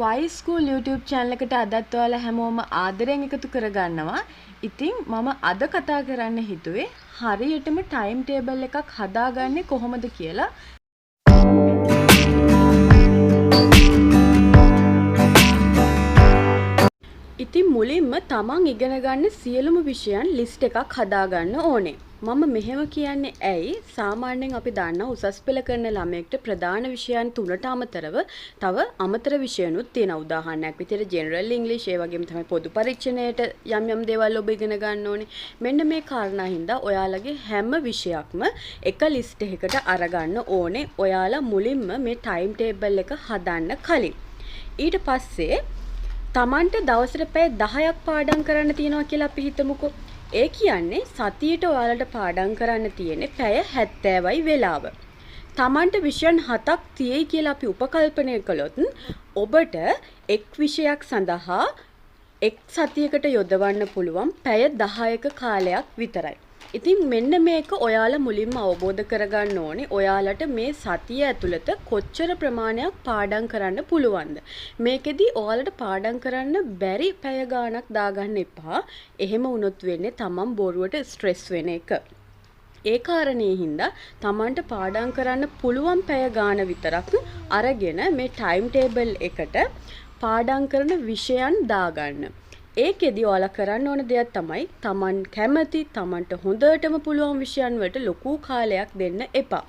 Y School YouTube channel එකට අදත් ඔයාලා හැමෝම ආදරෙන් එකතු කරගන්නවා. ඉතින් මම අද කතා කරන්න හිතුවේ හරියටම ටයිම් ටේබල් එකක් හදාගන්නේ කොහොමද කියලා. ඉතින් මුලින්ම තමන් ඉගෙන ගන්න සියලුම විෂයන් ලිස්ට් එකක් හදාගන්න ඕනේ. මම මෙහෙම කියන්නේ ඇයි සාමාන්‍යයෙන් අපි දන්නා උසස් පෙළ කරන ළමයෙක්ට ප්‍රධාන විෂයන් 3ට අමතරව තව අමතර විෂයනුත් තියෙනවා. උදාහරණයක් විදිහට ජෙනරල් ඉංග්‍රීසි ඒ වගේම තමයි පොදු පරීක්ෂණයට යම් දේවල් ඔබ ඉගෙන ගන්න ඕනේ. මෙන්න මේ කාරණා හින්දා ඔයාලගේ හැම විෂයක්ම එක ලිස්ට් එකකට අරගන්න ඕනේ. ඔයාලා මුලින්ම මේ ටයිම් ටේබල් එක හදන්න කලින්. ඊට පස්සේ තමන්ට දවසට පැය 10ක් පාඩම් කරන්න තියෙනවා කියලා අපි හිතමුකෝ. ඒ කියන්නේ සතියට ඔයාලට පාඩම් කරන්න තියෙන්නේ පැය 70යි වෙලාව. තමන්ට විෂයන් 7ක් තියෙයි කියලා අපි උපකල්පනය කළොත් ඔබට එක් විෂයක් සඳහා එක් සතියකට යොදවන්න පුළුවන් පැය 10ක කාලයක් විතරයි. ඉතින් මෙන්න මේක ඔයාලා මුලින්ම අවබෝධ කරගන්න ඕනේ. ඔයාලට මේ සතිය ඇතුළත කොච්චර ප්‍රමාණයක් පාඩම් කරන්න පුළුවන්ද? මේකෙදි ඔයාලට පාඩම් කරන්න බැරි පැය ගාණක් දාගන්න එපා. එහෙම වුණොත් වෙන්නේ තමන් බොරුවට ස්ට්‍රෙස් වෙන එක. ඒ කාරණේ හින්දා තමන්ට පාඩම් කරන්න පුළුවන් පැය ගාණ විතරක් අරගෙන මේ ටයිම් ටේබල් එකට පාඩම් කරන විෂයන් දාගන්න. ඒකෙදි ඔයාලා කරන්න ඕන දෙයක් තමයි තමන් කැමති තමන්ට හොඳටම පුළුවන් විෂයන් වලට ලොකු කාලයක් දෙන්න එපා.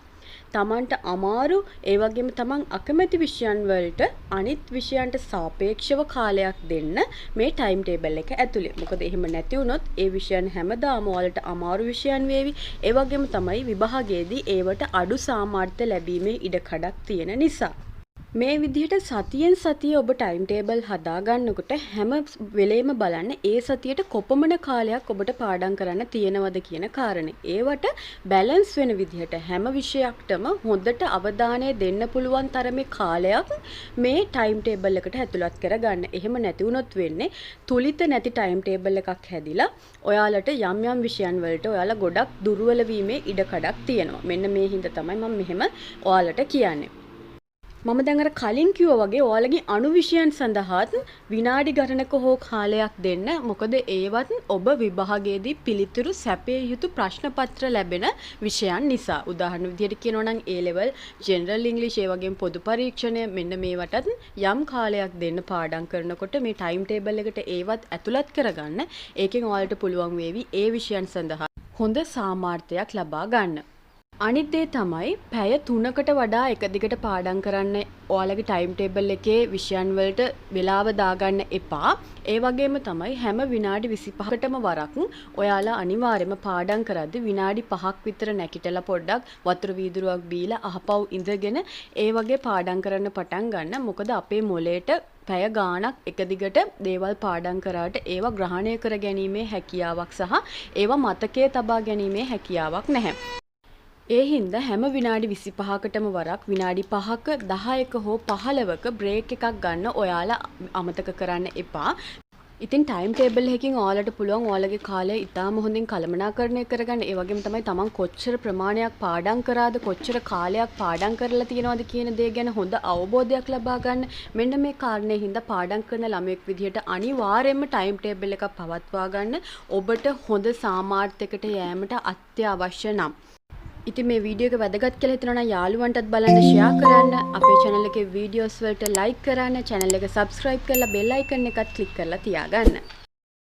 තමන්ට අමාරු ඒ වගේම තමන් අකමැති විෂයන් වලට අනිත් විෂයන්ට සාපේක්ෂව කාලයක් දෙන්න මේ ටයිම් ටේබල් එක ඇතුලේ. මොකද එහෙම නැති වුණොත් ඒ විෂයන් හැමදාම ඔයාලට අමාරු විෂයන් වේවි. ඒ වගේම තමයි විභාගයේදී ඒවට අඩු සාමර්ථ්‍ය ලැබීමේ ඉඩකඩක් තියෙන නිසා. මේ විදිහට සතියෙන් සතිය ඔබ ටයිම් ටේබල් හදාගන්නකොට හැම වෙලේම බලන්න ඒ සතියට කොපමණ කාලයක් ඔබට පාඩම් කරන්න තියෙනවද කියන කාරණේ. ඒවට බැලන්ස් වෙන විදිහට හැම විෂයකටම හොඳට අවධානය දෙන්න පුළුවන් තරමේ කාලයක් මේ ටයිම් ටේබල් එකට ඇතුළත් කරගන්න. එහෙම නැති වුණොත් වෙන්නේ තුලිත නැති ටයිම් ටේබල් එකක් හැදිලා ඔයාලට යම් විෂයන් වලට ඔයාලා ගොඩක් දුර්වල වීමේ ඉඩකඩක් තියෙනවා. මෙන්න මේ හින්දා තමයි මම මෙහෙම ඔයාලට කියන්නේ. මම දැන් අර කලින් කිව්වා වගේ ඔයාලගේ අණු විෂයන් සඳහාත් විනාඩි ගණනක හෝ කාලයක් දෙන්න. මොකද ඒවත් ඔබ විභාගයේදී පිළිතුරු සැපිය යුතු ප්‍රශ්න පත්‍ර ලැබෙන විෂයන් නිසා. උදාහරණ විදිහට කියනවා නම් A level ජෙනරල් ඉංග්‍රීසි ඒ වගේම පොදු පරීක්ෂණය මෙන්න මේවටත් යම් කාලයක් දෙන්න පාඩම් කරනකොට මේ ටයිම් ටේබල් එකට ඒවත් ඇතුළත් කරගන්න. ඒකෙන් ඔයාලට පුළුවන් වේවි ඒ විෂයන් සඳහා හොඳ සාමර්ථ්‍යයක් ලබා ගන්න. අනිත් දේ තමයි පැය 3කට වඩා එක දිගට පාඩම් කරන්න ඔයාලගේ ටයිම් ටේබල් එකේ විෂයන් වලට වෙලාව දාගන්න එපා. ඒ වගේම තමයි හැම විනාඩි 25කටම වරක් ඔයාලා අනිවාර්යයෙන්ම පාඩම් කරද්දී විනාඩි 5ක් විතර නැගිටලා පොඩ්ඩක් වතුර වීදුරුවක් බීලා අහපව් ඉඳගෙන ඒ වගේ පාඩම් කරන්න පටන් ගන්න. මොකද අපේ මොළයට පැය ගාණක් එක දිගට දේවල් පාඩම් කරාට ඒවා ග්‍රහණය කර ගැනීමේ හැකියාවක් සහ ඒවා මතකයේ තබා ගැනීමේ හැකියාවක් නැහැ. ඒ හින්දා හැම විනාඩි 25කටම වරක් විනාඩි 5ක 10ක හෝ 15ක බ්‍රේක් එකක් ගන්න ඔයාලා අමතක කරන්න එපා. ඉතින් ටයිම් ටේබල් එකකින් ඔයාලට පුළුවන් ඔයාලගේ කාලය ඉතාම හොඳින් කළමනාකරණය කරගන්න. ඒ වගේම තමයි තමන් කොච්චර ප්‍රමාණයක් පාඩම් කරාද කොච්චර කාලයක් පාඩම් කරලා තියෙනවද කියන දේ ගැන හොඳ අවබෝධයක් ලබා ගන්න. මෙන්න මේ කාරණේ හින්දා පාඩම් කරන ළමයෙක් විදිහට අනිවාර්යයෙන්ම ටයිම් ටේබල් එකක් පවත්වා ගන්න ඔබට හොඳ සාමර්ථ්‍යයකට යෑමට අත්‍යවශ්‍ය නම්. ඉතින් මේ වීඩියෝ එක වැදගත් කියලා හිතනවා නම් යාළුවන්ටත් බලන්න ෂෙයා කරන්න අපේ channel එකේ වීඩියෝස් වලට like කරන්න channel එක subscribe කරලා bell icon එකත් click කරලා තියාගන්න.